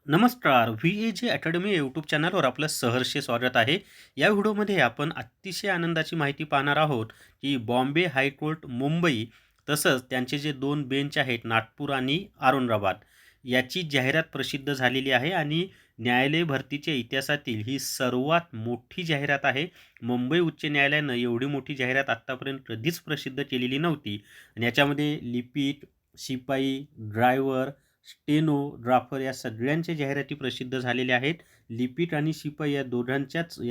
नमस्कार. VAG academy YouTube चॅनलवर आपलं सहर्ष स्वागत आहे. या व्हिडिओमध्ये आपण अतिशय आनंदाची माहिती पाहणार आहोत की बॉम्बे हायकोर्ट मुंबई तसंच त्यांचे जे दोन बेंच आहेत नागपूर आणि औरंगाबाद याची जाहिरात प्रसिद्ध झालेली आहे आणि न्यायालय भरतीच्या इतिहासातील ही सर्वात मोठी जाहिरात आहे. मुंबई उच्च न्यायालयानं एवढी मोठी जाहिरात आत्तापर्यंत कधीच प्रसिद्ध केलेली नव्हती आणि याच्यामध्ये लिपिक, शिपाई, ड्रायव्हर, स्टेनोग्राफर या सगळ्यांच्या जाहिराती प्रसिद्ध झालेल्या आहेत. लिपिक आणि शिपाई या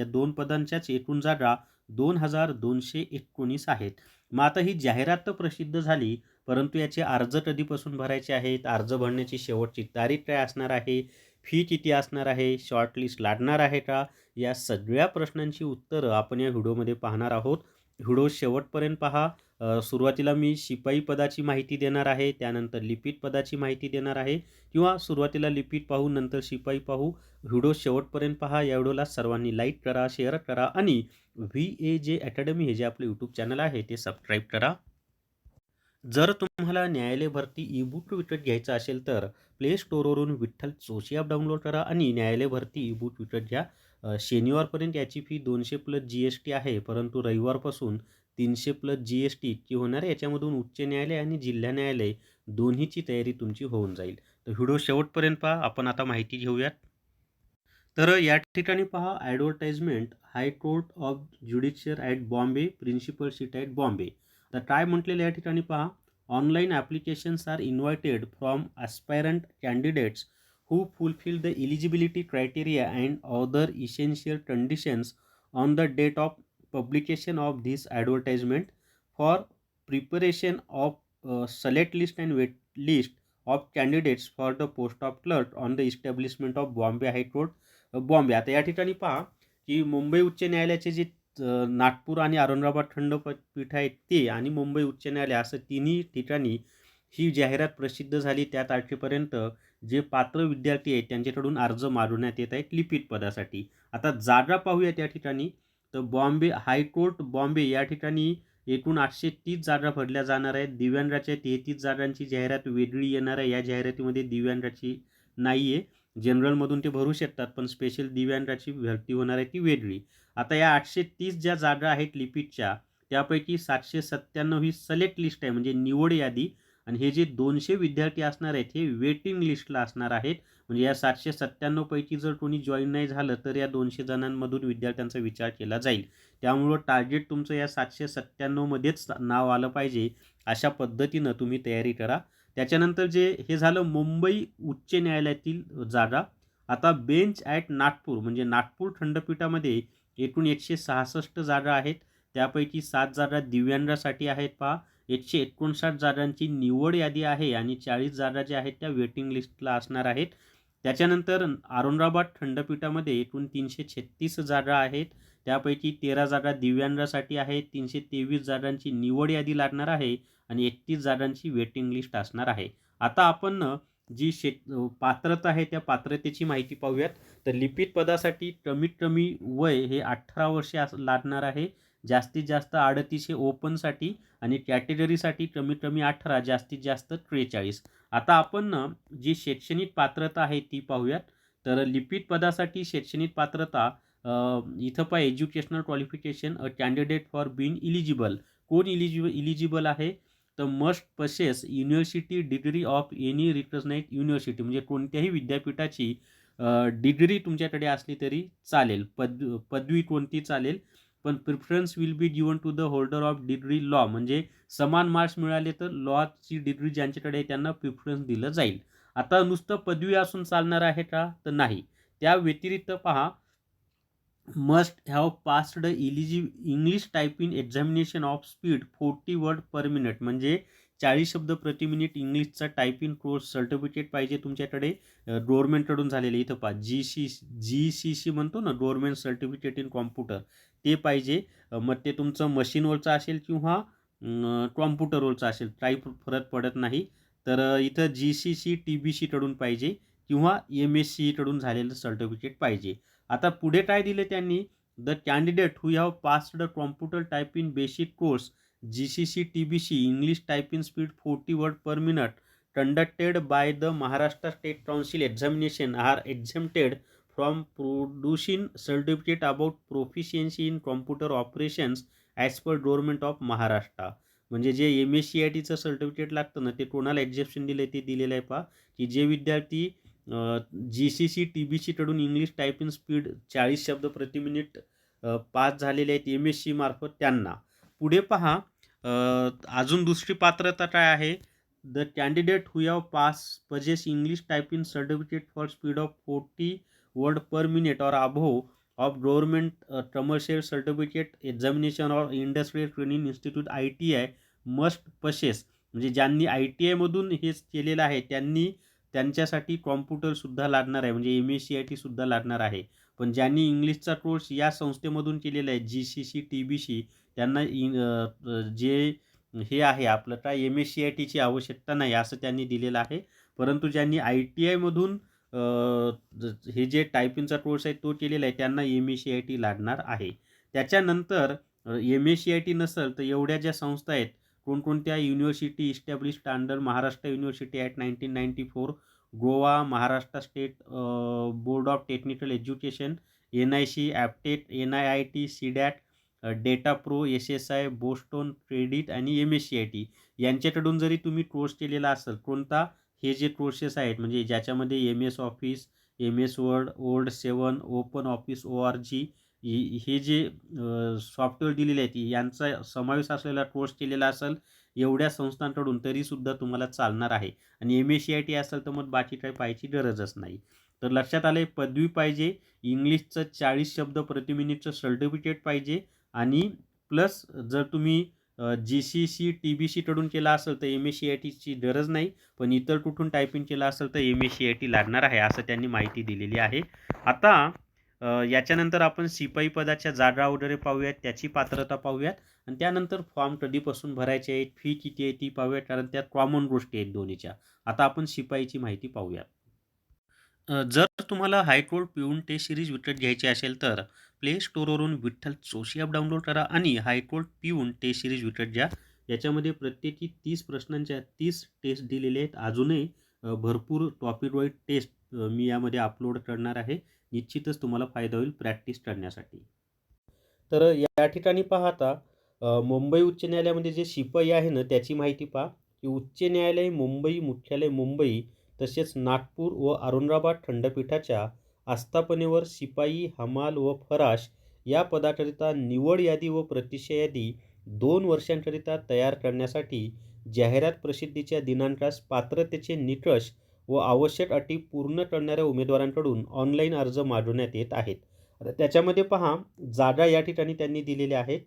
दोन पदांच्याच एकूण जागा 2219 आहेत. मग आता ही जाहिरात तर प्रसिद्ध झाली, परंतु याचे अर्ज कधीपासून भरायचे आहेत, अर्ज भरण्याची शेवटची तारीख काय असणार आहे, फी किती असणार आहे, शॉर्टलिस्ट लागणार आहे का, या सगळ्या प्रश्नांची उत्तरं आपण या व्हिडिओमध्ये पाहणार आहोत. व्हिडिओ शेवटपर्यंत पहा. सुरुवातीला मी शिपाई पदाची माहिती देणार आहे, त्यानंतर लिपिक पदाची माहिती देणार आहे किंवा सुरुवातीला लिपिक पाहू नंतर शिपाई पाहू. व्हिडिओ शेवटपर्यंत पहा. या व्हिडिओला सर्वांनी लाईक करा, शेअर करा आणि VAG अकॅडमी हे जे आपले यूट्यूब चॅनल आहे ते सबस्क्राईब करा. जर तुम्हाला न्यायालय भरती ई-बुक विकत घ्यायचं असेल तर प्ले स्टोअरवरून विठ्ठल जोशी ॲप डाउनलोड करा आणि न्यायालय भरती ई-बुक विकत घ्या. शनिवारपर्यंत याची फी 200+ GST आहे, परंतु रविवारपासून 300+ GST इतकी होणार आहे. याच्यामधून उच्च न्यायालय आणि जिल्हा न्यायालय दोन्हीची तयारी तुमची होऊन जाईल. तर व्हिडिओ शेवटपर्यंत पहा. आपण आता माहिती घेऊयात. तर या ठिकाणी पहा advertisement high court of judicial at Bombay principal seat at Bombay. तर काय म्हटलेलं या ठिकाणी पहा, online applications are invited from aspirant candidates who fulfill the eligibility criteria and other essential conditions on the date of publication of this advertisement for preparation of select list and wait list of candidates for the post of clerk on the establishment of Bombay High Court Bombay. आता या ठिकाणी पहा की मुंबई उच्च न्यायालयाचे जे नागपूर आणि औरंगाबाद खंडपीठ आहेत ते आणि मुंबई उच्च न्यायालय असं तिन्ही ठिकाणी ही जाहिरात प्रसिद्ध झाली. त्या तारखेपर्यंत जे पात्र विद्यार्थी आहेत त्यांच्याकडून अर्ज मागवण्यात येत आहेत लिपिक पदासाठी. आता जागा पाहूया त्या ठिकाणी. तर बॉम्बे हायकोर्ट बॉम्बे या ठिकाणी एकूण 830 जागा भरल्या जाणार आहेत. दिव्यांगाच्या 33 जागांची जाहिरात वेगळी येणार आहे. या जाहिरातीमध्ये दिव्यांगाची नाही आहे. जनरलमधून ते भरू शकतात, पण स्पेशल दिव्यांगाची भरती होणार आहे ती वेगळी. आता या 830 ज्या जागा आहेत लिपिकच्या त्यापैकी 797 ही सिलेक्ट लिस्ट आहे म्हणजे निवड यादी आणि हे जे 200 विद्यार्थी असणार आहेत हे वेटिंग लिस्टला असणार आहेत. म्हणजे या 797 पैकी जर कोणी जॉईन नाही झालं तर या 200 जणांमधून विद्यार्थ्यांचा विचार केला जाईल. त्यामुळं टार्गेट तुमचं या 797 मध्येच नाव आलं पाहिजे अशा पद्धतीनं तुम्ही तयारी करा. त्याच्यानंतर जे हे झालं मुंबई उच्च न्यायालयातील जागा. आता बेंच ॲट नागपूर म्हणजे नागपूर खंडपीठामध्ये एकूण 166 जागा आहेत. त्यापैकी 7 जागा दिव्यांगासाठी आहेत पहा. 159 जागांची निवड यादी आहे आणि 40 जागा ज्या आहेत त्या वेटिंग लिस्टला असणार आहेत. त्याच्यानंतर औरंगाबाद खंडपीठामध्ये एकूण 336 जागा आहेत. त्यापैकी 13 जागा दिव्यांगासाठी आहेत. 323 जागांची निवड यादी लागणार आहे आणि 31 जागांची वेटिंग लिस्ट असणार आहे. आता आपण जी पात्रता आहे त्या पात्रतेची माहिती पाहूयात. तर लिपिक पदासाठी कमीत कमी वय हे 18 वर्षे लागणार आहे. जास्तीत जास्त 38 ओपनसाठी आणि कॅटेगरीसाठी कमीत कमी 18 जास्तीत जास्त 43. आता आपण जी शैक्षणिक पात्रता आहे ती पाहूयात. तर लिपिक पदासाठी शैक्षणिक पात्रता इथं पहा educational qualification a candidate for being eligible. कोण इलिजिबल आहे तर must passes university degree of any recognised university म्हणजे कोणत्याही विद्यापीठाची डिग्री तुमच्याकडे असली तरी चालेल. पदवी कोणती चालेल, पण preference will be given to the holder of degree law म्हणजे समान मार्क्स मिळाले तर लॉची डिग्री ज्यांच्याकडे आहे त्यांना प्रिफरन्स दिलं जाईल. आता नुसतं पदवी असून चालणार आहे का तर नाही. त्या व्यतिरिक्त पहा must have passed English typing examination of speed 40 word per minute म्हणजे 40 शब्द प्रति मिनिट इंग्लिशचा टायपिंग कोर्स सर्टिफिकेट पाहिजे तुमच्याकडे गव्हर्नमेंटकडून झालेले. इथं पहा GCC म्हणतो ना गव्हर्नमेंट सर्टिफिकेट इन कॉम्प्युटर ते पाहिजे. मग ते तुमचं मशीनवरचं असेल किंवा कॉम्प्युटरवरचं असेल काही फरक पडत नाही. तर इथं GCC TBC कडून पाहिजे किंवा MSc कडून झालेलं सर्टिफिकेट पाहिजे. आता पुढे काय दिले त्यांनी, the candidate who have passed the computer typing basic course GCC TBC English typing speed 40 word per minute conducted by the Maharashtra State Council examination are exempted from producing certificate about proficiency in computer operations as per Government of Maharashtra. म्हणजे जे MSCITचं certificate लागतं ना, ते कोणाला एक्झेप्शन दिलं ते दिलेलं आहे पहा, की जे विद्यार्थी GCC TBC कडून इंग्लिश टायपिंग स्पीड 40 शब्द प्रति मिनिट पास झालेले आहेत MSc मार्फत त्यांना. पुढे पहा, अजून दुसरी पात्रता काय आहे, the candidate who have possesses English typing certificate for speed of 40 word per minute और above of government commercial certificate examination or industrial training institute ITI must possess. म्हणजे ज्यांनी ITI मधून हेच केलेलं आहे त्यांच्यासाठी कॉम्प्युटरसुद्धा लागणार आहे, म्हणजे MSCIT सुद्धा लागणार आहे. पण ज्यांनी इंग्लिशचा कोर्स या संस्थेमधून केलेला आहे GCC TBC त्यांना जे हे आहे आपलं काय MSCITची आवश्यकता नाही असं त्यांनी दिलेलं आहे. परंतु ज्यांनी ITI मधून हे जे टायपिंगचा कोर्स आहे तो केलेला आहे त्यांना MSCIT लागणार आहे. त्याच्यानंतर MSCIT नसेल तर एवढ्या ज्या संस्था आहेत, कोणकोणत्या, university established under Maharashtra university act 1994, Goa, Maharashtra state board of technical education, NIC, ॲप्टेट, NIIT, CDAT, data pro, SSI, Boston, credit आणि MSCIT यांच्याकडून जरी तुम्ही कोर्स केलेला असेल, कोणता, हे जे कोर्सेस आहेत म्हणजे ज्याच्यामध्ये MS office, MS word, word 7, open office ORG हे जे सॉफ्टवेअर दिलेले आहेत यांचा समावेश असलेला कोर्स केलेला असेल एवढ्या संस्थांकडून तरीसुद्धा तुम्हाला चालणार आहे. आणि MSCIT असेल तर मग बाकी काही पाहायची गरजच नाही. तर लक्षात आलं, पदवी पाहिजे, इंग्लिशचं 40 शब्द प्रति मिनिटचं सर्टिफिकेट पाहिजे आणि प्लस जर तुम्ही GCC TBC कडून केला असेल तर MSCITची गरज नाही, पण इतर कुठून टायपिंग केला असेल तर MSCIT लागणार आहे असं त्यांनी माहिती दिलेली आहे. आता याच्यानंतर आपण शिपाई पदाच्या जागा वगैरे पाहूयात, त्याची पात्रता पाहूयात आणि त्यानंतर फॉर्म कधीपासून भरायचे आहेत, फी किती आहे ती पाहूयात, कारण त्यात कॉमन गोष्टी आहेत दोन्हीच्या. आता आपण शिपाईची माहिती पाहूयात. जर तुम्हाला हायकोर्ट पिऊन टेस्ट सिरीज विकत घ्यायची असेल तर प्ले स्टोअरवरून विठ्ठल जोशी ॲप डाउनलोड करा आणि हायकोर्ट पिऊन टेस्ट सिरीज विकत घ्या. याच्यामध्ये प्रत्येकी 30 प्रश्नांच्या 30 टेस्ट दिलेले आहेत. अजूनही भरपूर टॉपिक वाईज टेस्ट मी यामध्ये अपलोड करणार आहे. निश्चितच तुम्हाला फायदा होईल प्रॅक्टिस करण्यासाठी. तर या ठिकाणी पाहता मुंबई उच्च न्यायालयामध्ये जे शिपाई आहे ना त्याची माहिती पहा, की उच्च न्यायालय मुंबई, मुख्यालय मुंबई, तसेच नागपूर व औरंगाबाद खंडपीठाच्या आस्थापनेवर शिपाई, हमाल व फराश या पदाकरिता निवड यादी व प्रतिष्ठा यादी 2 वर्षांकरिता तयार करण्यासाठी जाहिरात प्रसिद्धीच्या दिनांकास पात्रतेचे निकष व आवश्यक अटी पूर्ण करणाऱ्या उमेदवारांकडून ऑनलाईन अर्ज मागवण्यात येत आहेत. आता त्याच्यामध्ये पहा, जागा या ठिकाणी त्यांनी दिलेल्या आहेत,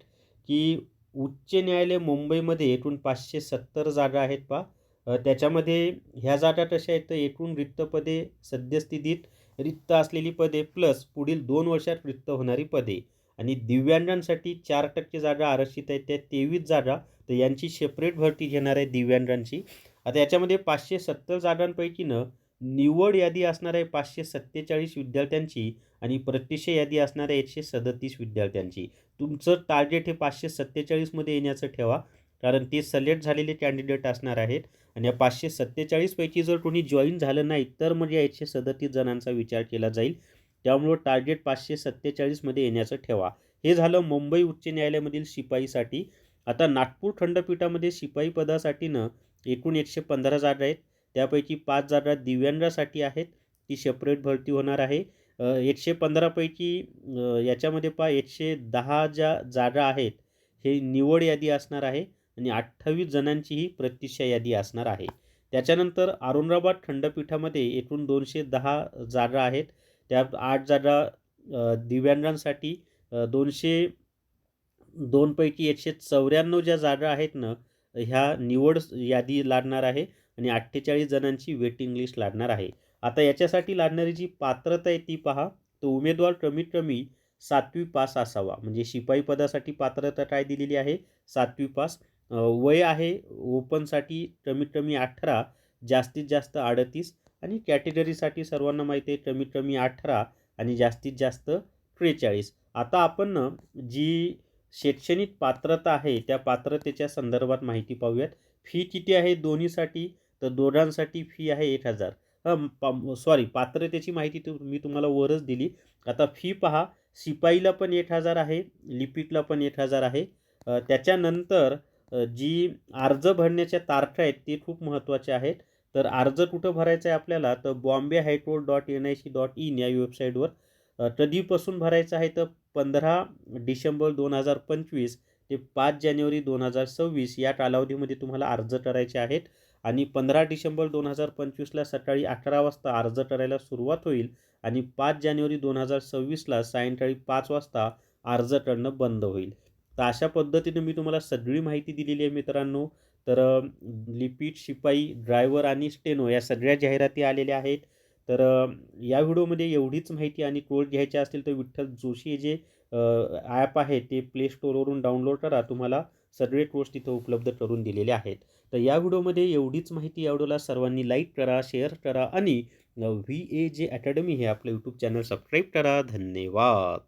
की उच्च न्यायालय मुंबईमध्ये एकूण 570 जागा आहेत पहा. त्याच्यामध्ये ह्या जागा कशा आहेत तर एकूण रिक्त पदे, सद्यस्थितीत रिक्त असलेली पदे प्लस पुढील 2 वर्षात रिक्त होणारी पदे आणि दिव्यांगांसाठी 4% जागा आरक्षित आहेत, त्या 23 जागा, तर यांची सेपरेट भरती घेणार आहे दिव्यांगांची. आता याच्यामध्ये 570 जागांपैकीनं निवड यादी असणार आहे 547 विद्यार्थ्यांची आणि प्रतिष्ठा यादी असणार आहे 137 विद्यार्थ्यांची. तुमचं टार्गेट हे 547 मध्ये येण्याचं ठेवा, कारण ते सिलेक्ट झालेले कॅन्डिडेट असणार आहेत आणि या 547 पैकी जर कोणी जॉईन झालं नाही तर मग या 137 जणांचा विचार केला जाईल. त्यामुळं टार्गेट 547 मध्ये येण्याचं ठेवा. हे झालं मुंबई उच्च न्यायालयामधील शिपाईसाठी. आता नागपूर खंडपीठामध्ये शिपाई पदासाठीनं एकूण 115 जागा आहेत. त्यापैकी 5 जागा दिव्यांगासाठी आहेत, ती सेपरेट भरती होणार आहे. 115 पैकी याच्यामध्ये पहा 110 ज्या जागा आहेत हे निवड यादी असणार आहे आणि 28 जणांची ही प्रतिष्ठा यादी असणार आहे. त्याच्यानंतर औरंगाबाद खंडपीठामध्ये एकूण 210 जागा आहेत. त्यात 8 जागा दिव्यांगांसाठी, 202 पैकी 194 ज्या जागा आहेत ना ह्या निवड यादी लागणार आहे आणि 48 जणांची वेटिंग लिस्ट लागणार आहे. आता याच्यासाठी लागणारी जी पात्रता आहे ती पहा, तो उमेदवार कमीत कमी 7वी पास असावा. म्हणजे शिपाई पदासाठी पात्रता काय दिलेली आहे, 7वी पास. वय आहे ओपनसाठी कमीत कमी 18, जास्तीत जास्त 38 आणि कॅटेगरीसाठी सर्वांना माहिती आहे कमीत कमी 18 आणि जास्तीत जास्त 43. आता आपण जी शैक्षणिक पात्रता आहे त्या पात्रतेच्या संदर्भात माहिती पाहूयात. फी किती आहे दोन्हीसाठी तर दोघांसाठी फी आहे 1000. सॉरी, पात्रतेची माहिती मी तुम्हाला वरच दिली. आता फी पहा, शिपाईला पण 1000 आहे, लिपिकला पण 1000 आहे. त्याच्यानंतर जी अर्ज भरण्याच्या तारखा आहेत ते खूप महत्त्वाचे आहेत. तर अर्ज कुठं भरायचा आहे आपल्याला, तर bombay-high-court.nic.in या वेबसाईटवर. कधीपासून भरायचं आहे, तर 15 डिसेंबर 2025 ते 5 जानेवारी 2026 या कालावधीमध्ये तुम्हाला अर्ज करायचे आहेत. आणि 15 डिसेंबर 2025ला सकाळी 11 वाजता अर्ज करायला सुरुवात होईल आणि 5 जानेवारी 2026ला सायंकाळी 5 वाजता अर्ज करणं बंद होईल. तर अशा पद्धतीने मी तुम्हाला सगळी माहिती दिलेली आहे मित्रांनो. तर लिपिक, शिपाई, ड्रायव्हर आणि स्टेनो या सगळ्या जाहिराती आलेल्या आहेत. तर या व्हिडिओमध्ये एवढीच माहिती. आणि कोर्स घ्यायचे असतील तर विठ्ठल जोशी जे ॲप आहे ते प्ले स्टोअरवरून डाउनलोड करा. तुम्हाला सगळे कोर्स तिथं उपलब्ध करून दिलेले आहेत. तर या व्हिडिओमध्ये एवढीच माहिती. या व्हिडिओला सर्वांनी लाईक करा, शेअर करा आणि VAJ अकॅडमी हे आपलं यूट्यूब चॅनल सबस्क्राईब करा. धन्यवाद.